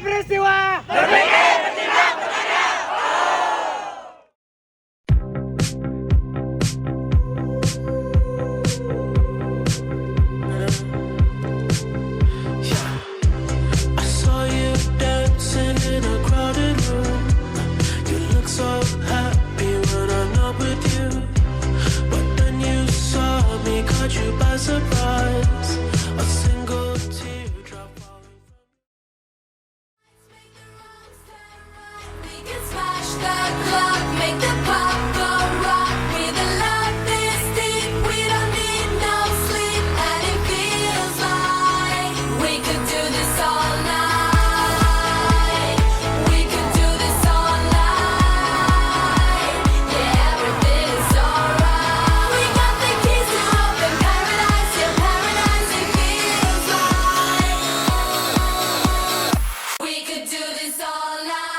peristiwa. Berpikir, bertindak, berkarya. I saw you dancing in a crowded room. You look so happy when I'm not with you. But then you saw me, caught you by surprise. A single teardrop falling from We can smash the clock, make the pop go rock. With a love this deep, we don't need no sleep, and it feels like we could do this all night. We could do this all night. Yeah, everything is alright. We got the keys to open paradise. Yeah, paradise. It feels like we could do this all night.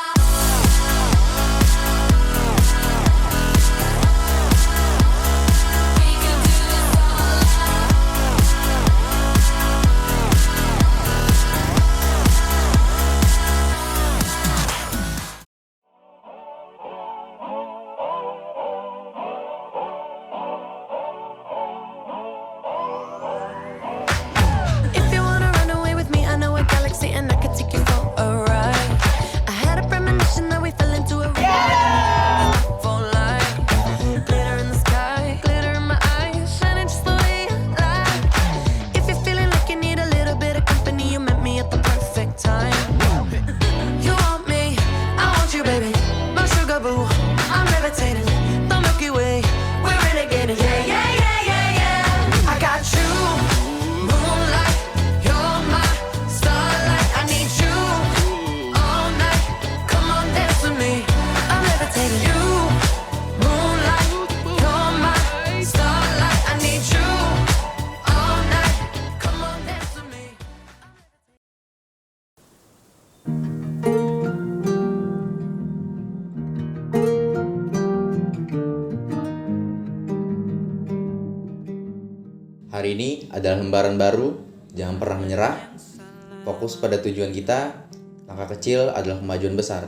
If you wanna run away with me, I know a galaxy and I could take you for a ride. I had a premonition that we fell into a for life. Glitter in the sky, glitter in my eyes, shining just the way you like. If you're feeling like you need a little bit of company, you met me at the perfect time. You want me, I want you, baby. My sugar boo, I'm levitating. The Milky Way, we're renegading. Yeah, yeah, yeah, yeah, yeah. I got you. Moonlight, you're my starlight. I need you all night. Come on, dance with me. I'm levitating. You, moonlight, you're my starlight. I need you all night. Come on, dance with me. Hari ini adalah lembaran baru, jangan pernah menyerah. Fokus pada tujuan kita, langkah kecil adalah kemajuan besar.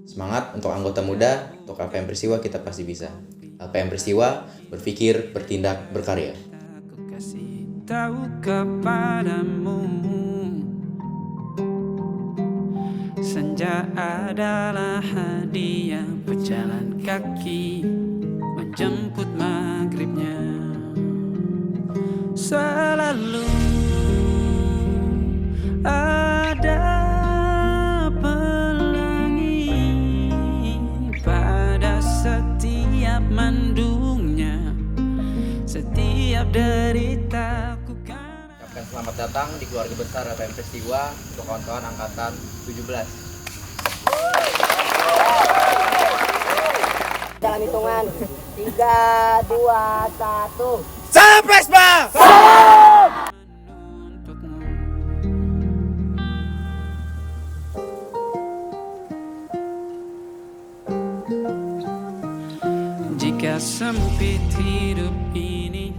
Semangat untuk anggota muda, untuk LPM Peristiwa kita pasti bisa. LPM Peristiwa, berpikir, bertindak, berkarya. Aku kasih tahu kepadamu, senja adalah hadiah pejalan kaki menjemput maghribnya. Selalu ada pelangi pada setiap mendungnya, setiap deritaku kan. Ucapkan selamat datang di keluarga besar LPM Peristiwa untuk kawan-kawan angkatan 17. Dalam hitungan 3, 2, 1. Salam Presma. Untukmu. Jika sempit hidup ini,